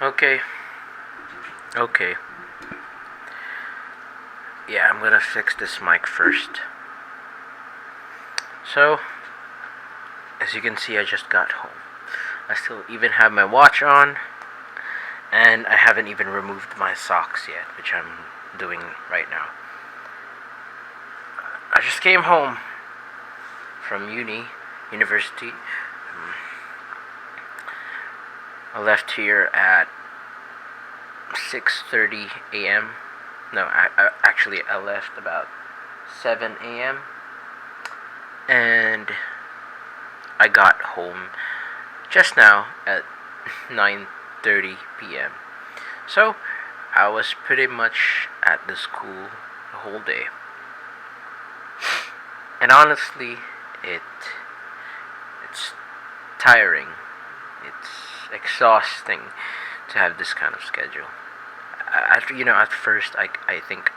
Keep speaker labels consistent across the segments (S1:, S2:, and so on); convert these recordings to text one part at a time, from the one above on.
S1: Okay, okay. Yeah, I'm gonna fix this mic first. So, as you can see, I just got home. I still even have my watch on, and I haven't even removed my socks yet, which I'm doing right now. I just came home from university. I left here at 6:30 a.m. No, actually I left about 7 a.m. and I got home just now at 9:30 p.m. So I was pretty much at the school the whole day. And honestly, it it's tiring. It's exhausting to have this kind of schedule. At first, I think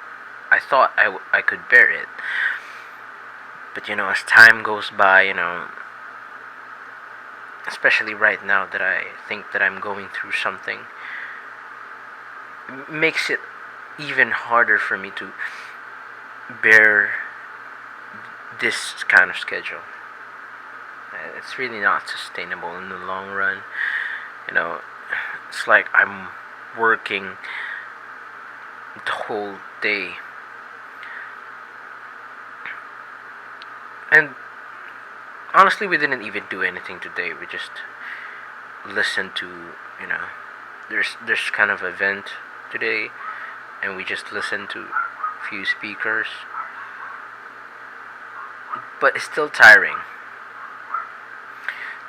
S1: I thought I could bear it, but as time goes by, especially right now that I think that I'm going through something, it makes it even harder for me to bear this kind of schedule. It's really not sustainable in the long run. You know, it's like I'm working the whole day. And honestly, we didn't even do anything today. We just listened to, you know, there's kind of event today, and we just listened to few speakers. But it's still tiring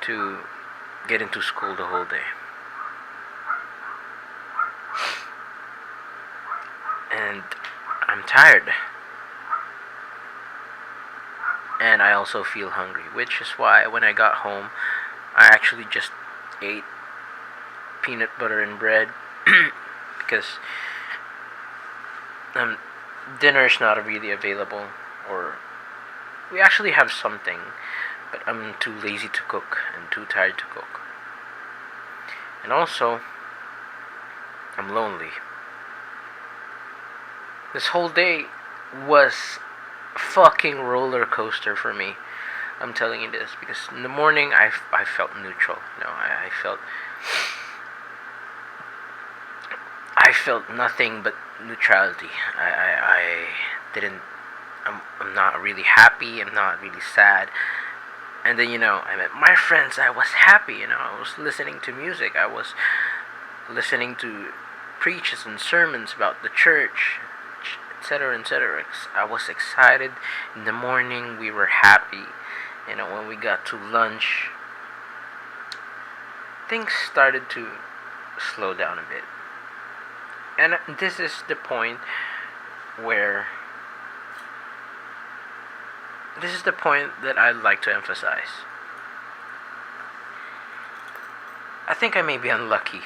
S1: to get into school the whole day. And I'm tired. And I also feel hungry, which is why when I got home, I actually just ate peanut butter and bread because um, dinner is not really available, or we actually have something, but I'm too lazy to cook and too tired to cook. And also, I'm lonely. This whole day was a fucking roller coaster for me. I'm telling you this because in the morning I felt neutral. I felt nothing but neutrality. I didn't. I'm not really happy. I'm not really sad. And then I met my friends. I was happy. I was listening to music. I was listening to preaches and sermons about the church, etc., etc. I was excited in the morning. We were happy. When we got to lunch, things started to slow down a bit. And this is the point where this is the point that I'd like to emphasize. I think I may be unlucky,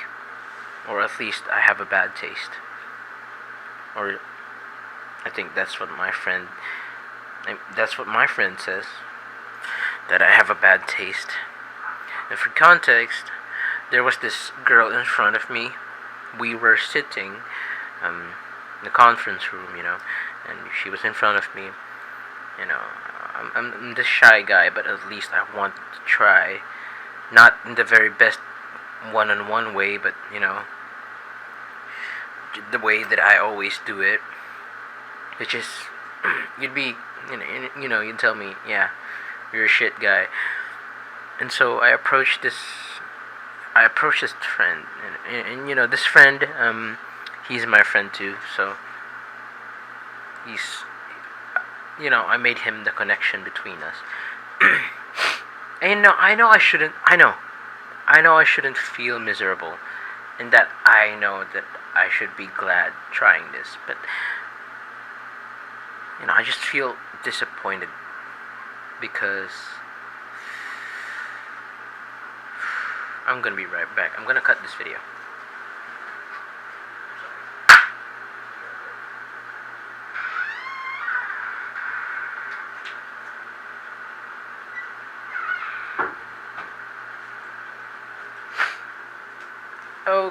S1: or at least I have a bad taste. Or I think that's what my friend says, that I have a bad taste. And for context, there was this girl in front of me. We were sitting in the conference room, and she was in front of me. You know, I'm this shy guy, but at least I want to try. Not in the very best one-on-one way, but the way that I always do it, which is you'd be, you'd tell me, yeah, you're a shit guy. And so I approached this friend, and this friend, he's my friend too. So he's, I made him the connection between us. And I know I shouldn't feel miserable, and that I know that I should be glad trying this, but I just feel disappointed because I'm gonna be right back. I'm gonna cut this video.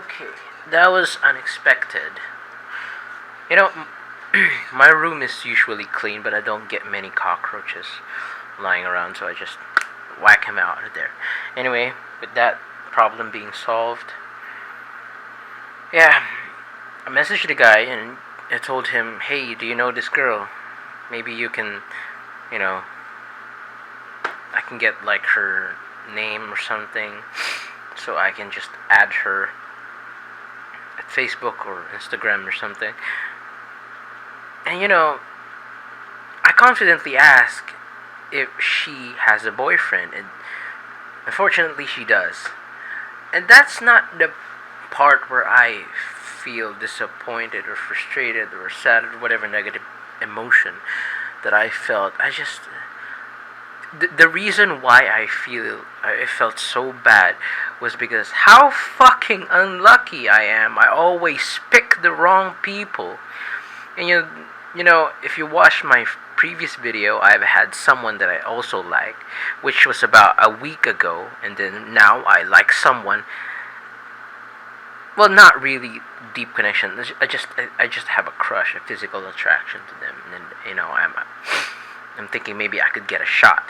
S1: Okay, that was unexpected. You know, my room is usually clean, but I don't get many cockroaches lying around, so I just whack him out of there. Anyway, with that problem being solved, yeah, I messaged the guy and I told him, hey, do you know this girl? Maybe you can, you know, I can get like her name or something so I can just add her at Facebook or Instagram or something. And I confidently ask if she has a boyfriend, and unfortunately she does. And that's not the part where I feel disappointed or frustrated or sad or whatever negative emotion that I felt. The reason why I felt so bad was because how fucking unlucky I am. I always pick the wrong people. And if you watch my previous video, I've had someone that I also like, which was about a week ago, and then now I like someone. Well, not really deep connection. I just have a crush, a physical attraction to them, and I'm thinking maybe I could get a shot.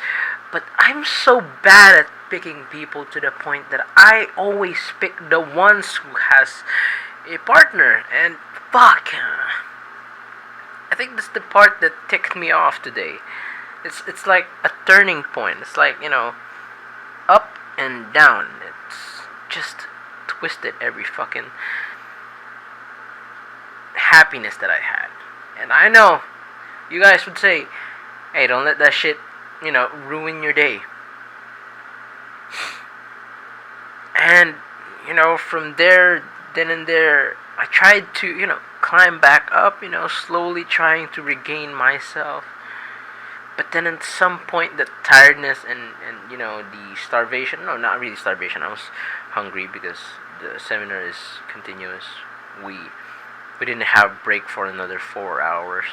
S1: But I'm so bad at picking people to the point that I always pick the ones who has a partner, and fuck. I think that's the part that ticked me off today. It's like a turning point. It's like, up and down. It's just twisted every fucking happiness that I had. And I know you guys would say, hey, don't let that shit, ruin your day. And, from there, then and there, I tried to, climb back up, slowly trying to regain myself. But then at some point, the tiredness and the starvation, no, not really starvation, I was hungry because the seminar is continuous. We didn't have break for another 4 hours.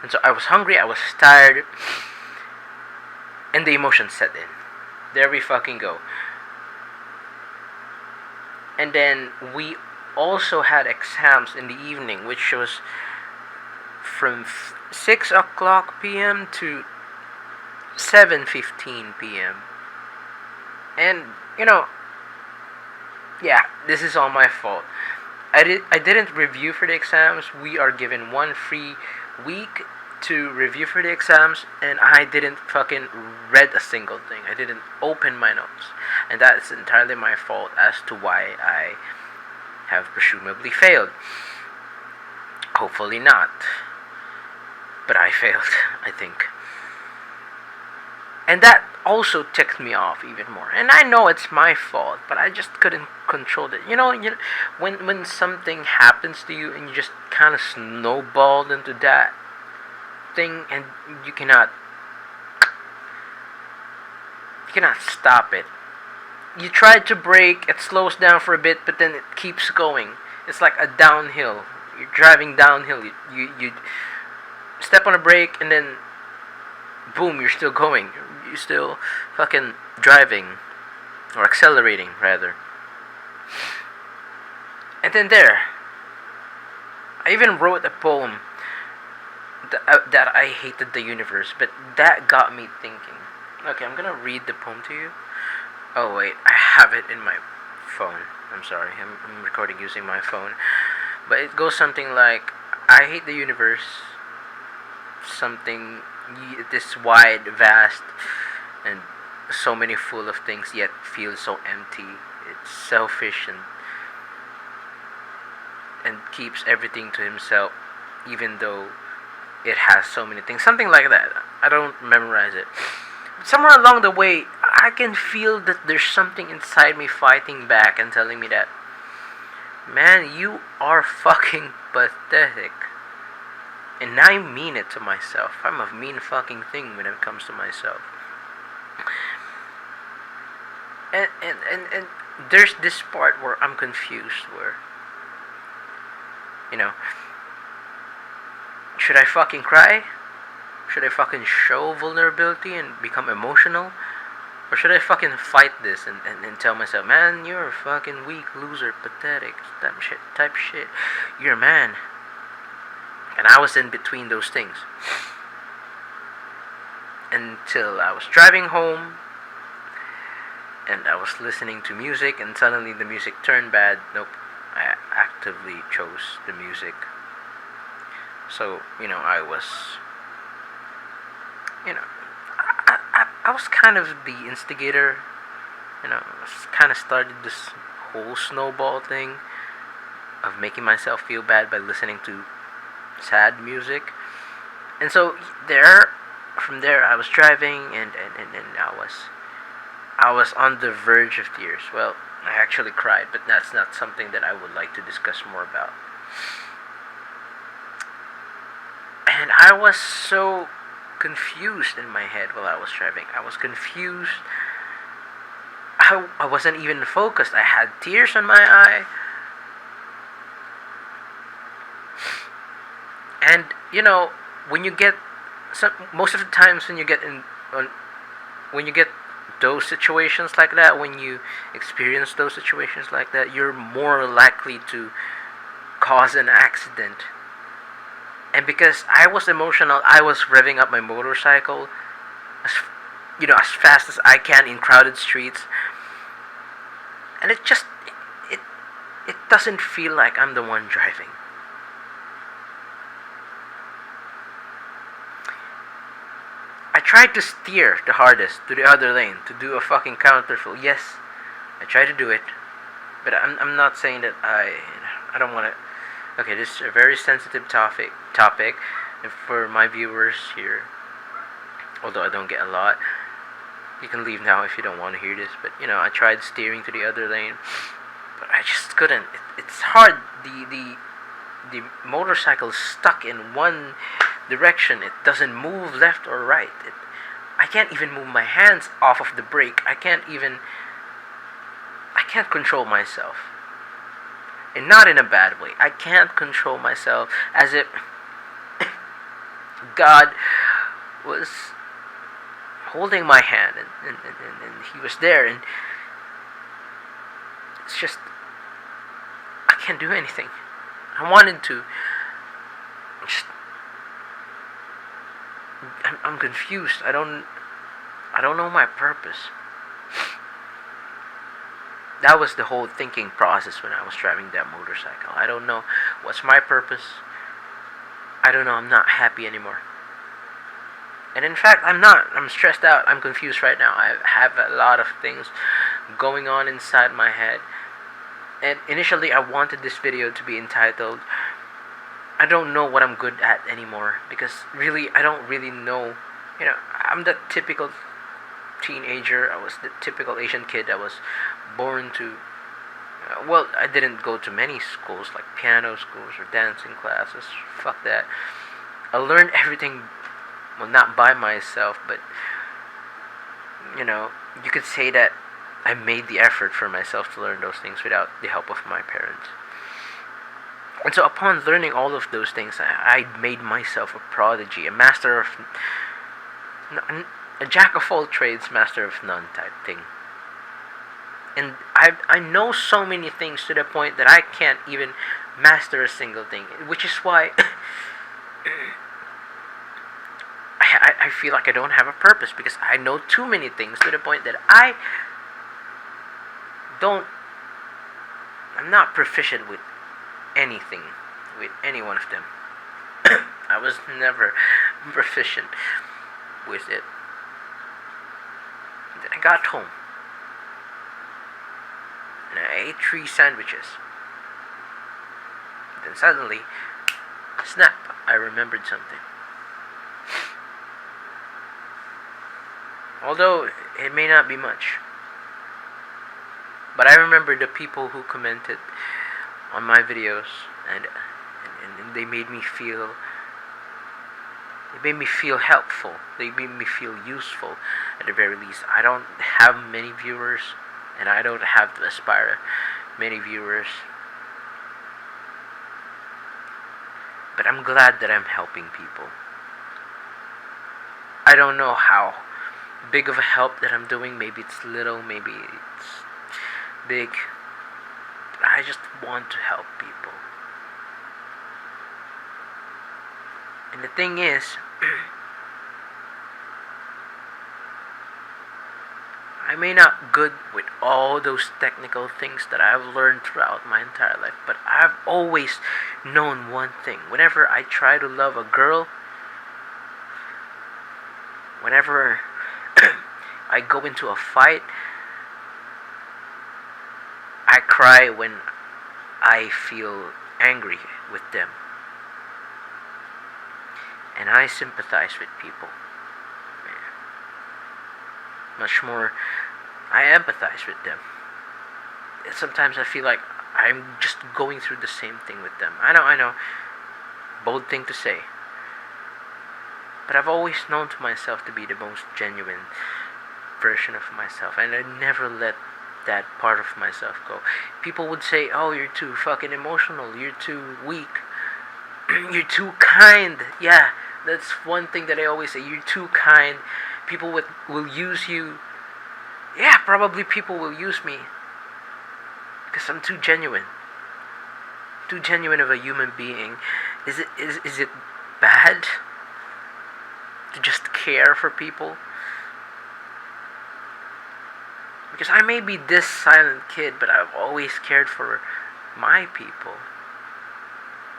S1: And so I was hungry, I was tired, and the emotions set in. There we fucking go. And then we also had exams in the evening, which was from 6 o'clock p.m. to 7:15 p.m. And yeah, this is all my fault. I didn't review for the exams. We are given one free week to review for the exams, and I didn't fucking read a single thing. I didn't open my notes, and that's entirely my fault as to why I have presumably failed. Hopefully not, but I failed, I think. And that also ticked me off even more. And I know it's my fault, but I just couldn't control it. When something happens to you and you just kind of snowballed into that thing, and you cannot stop it. You try to brake, it slows down for a bit, but then it keeps going. It's like a downhill. You're driving downhill. You step on a brake, and then boom, you're still going. You're still fucking driving, or accelerating rather. And then there, I even wrote a poem that I hated the universe, but that got me thinking. Okay, I'm gonna read the poem to you. Oh wait, I have it in my phone. I'm sorry, I'm recording using my phone. But it goes something like, I hate the universe. Something this wide, vast, and so many full of things, yet feels so empty. It's selfish and keeps everything to himself, even though it has so many things. Something like that. I don't memorize it. Somewhere along the way, I can feel that there's something inside me fighting back and telling me that, man, you are fucking pathetic. And I mean it to myself. I'm a mean fucking thing when it comes to myself. And there's this part where I'm confused, where, should I fucking cry? Should I fucking show vulnerability and become emotional? Or should I fucking fight this and tell myself, man, you're a fucking weak, loser, pathetic, type shit. You're a man. And I was in between those things. Until I was driving home and I was listening to music and suddenly the music turned bad. Nope. I actively chose the music. So, I was, I was kind of the instigator. Kind of started this whole snowball thing of making myself feel bad by listening to sad music. And so from there, I was driving and I was on the verge of tears. Well, I actually cried, but that's not something that I would like to discuss more about. And I was so confused in my head while I was driving. I was confused. I wasn't even focused. I had tears in my eye. And when you get most of the times when you get those situations like that, when you experience those situations like that, you're more likely to cause an accident. And because I was emotional, I was revving up my motorcycle as fast as I can in crowded streets. And it doesn't feel like I'm the one driving. I tried to steer the hardest to the other lane to do a fucking counterflow. Yes, I tried to do it, but I'm not saying that I don't want to. Okay, this is a very sensitive topic, and for my viewers here, although I don't get a lot, you can leave now if you don't want to hear this. But I tried steering to the other lane, but I just couldn't. It's hard. The motorcycle is stuck in one direction. It doesn't move left or right. I can't even move my hands off of the brake. I can't control myself. And not in a bad way. I can't control myself, as if God was holding my hand and he was there, and it's just I can't do anything. I wanted to just I'm confused. I don't know my purpose. That was the whole thinking process when I was driving that motorcycle. I don't know what's my purpose. I don't know. I'm not happy anymore. And in fact, I'm not. I'm stressed out. I'm confused right now. I have a lot of things going on inside my head. And initially, I wanted this video to be entitled, I don't know what I'm good at anymore. Because really, I don't really know. I'm the typical teenager. I was the typical Asian kid that was born to. Well, I didn't go to many schools like piano schools or dancing classes. Fuck that. I learned everything, well, not by myself, but you could say that I made the effort for myself to learn those things without the help of my parents. And so upon learning all of those things, I made myself a prodigy, a master of, a jack of all trades, master of none type thing. And I know so many things to the point that I can't even master a single thing, which is why I feel like I don't have a purpose, because I know too many things to the point that I'm not proficient with anything, with any one of them. I was never proficient with it. Then I got home and I ate 3 sandwiches. Then suddenly, snap, I remembered something. Although it may not be much, but I remember the people who commented on my videos, and they made me feel helpful. They made me feel useful at the very least. I don't have many viewers, and I don't have to aspire many viewers, but I'm glad that I'm helping people. I don't know how big of a help that I'm doing. Maybe it's little, maybe it's big. But I just want to help people. And the thing is, I may not good with all those technical things that I've learned throughout my entire life, but I've always known one thing. Whenever I try to love a girl, whenever I go into a fight, I cry when I feel angry with them. And I sympathize with people. Much more, I empathize with them. And sometimes I feel like I'm just going through the same thing with them. I know, bold thing to say. But I've always known to myself to be the most genuine version of myself, and I never let that part of myself go. People would say, "Oh, you're too fucking emotional. You're too weak. You're too kind." Yeah, that's one thing that I always say. You're too kind. People will use you. Yeah, probably people will use me because I'm too genuine. Too genuine of a human being. Is it bad to just care for people? Because I may be this silent kid, but I've always cared for my people.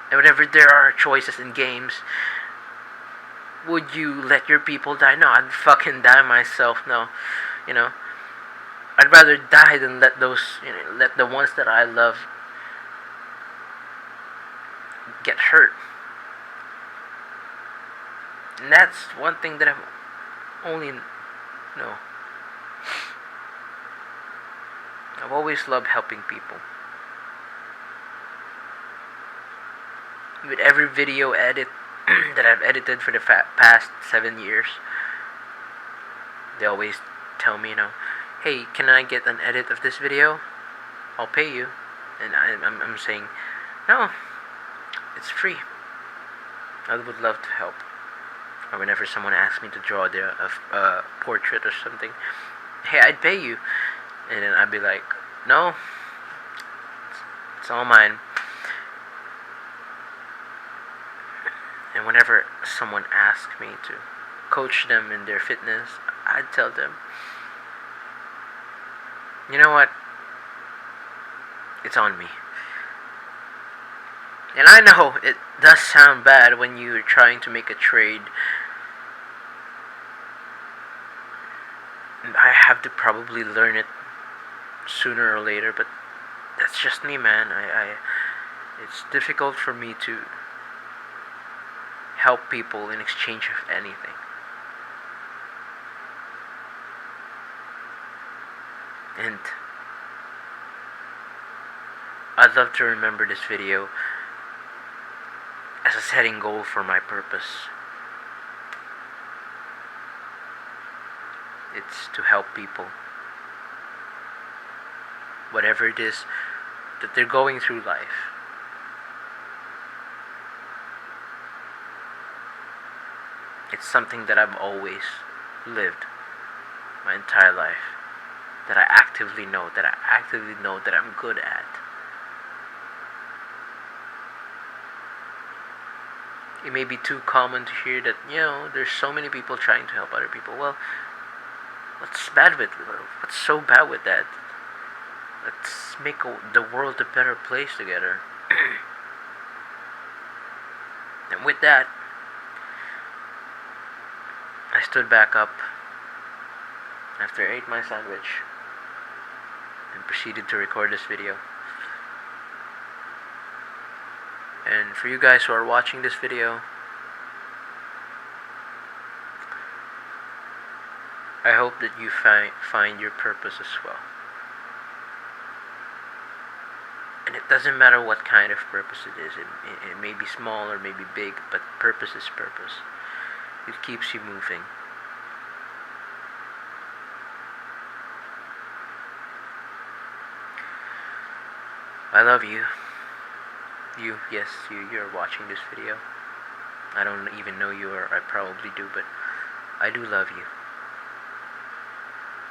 S1: And whenever there are choices in games, would you let your people die? No, I'd fucking die myself. No, you know, I'd rather die than let let the ones that I love get hurt. And that's one thing that I've only, I've always loved helping people. With every video edit that I've edited for the past 7 years, they always tell me, "Hey, can I get an edit of this video? I'll pay you." And I'm saying, "No, it's free. I would love to help." Or whenever someone asks me to draw a portrait or something, "Hey, I'd pay you." And then I'd be like, "No, it's all mine." And whenever someone asks me to coach them in their fitness, I'd tell them, "You know what? It's on me." And I know it does sound bad when you're trying to make a trade. I have to probably learn it sooner or later, but that's just me, man. It's difficult for me to help people in exchange of anything. And I'd love to remember this video as a setting goal for my purpose. It's to help people. Whatever it is that they're going through life. It's something that I've always lived my entire life. That I actively know that I'm good at. It may be too common to hear that, there's so many people trying to help other people. Well, what's so bad with that? Let's make the world a better place together. And with that, I stood back up after I ate my sandwich and proceeded to record this video. And for you guys who are watching this video, I hope that you find your purpose as well. And it doesn't matter what kind of purpose it is. It may be small or maybe big, but purpose is purpose. It keeps you moving. I love you. Yes, you're watching this video. I don't even know you, or I probably do, but I do love you.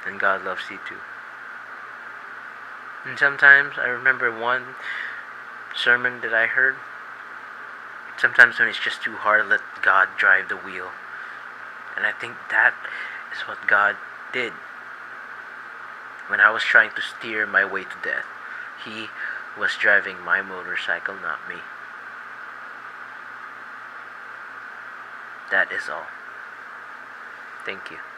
S1: and God loves you too. And sometimes I remember one sermon that I heard. Sometimes when it's just too hard, let God drive the wheel. And I think that is what God did when I was trying to steer my way to death. He was driving my motorcycle, not me. That is all. Thank you.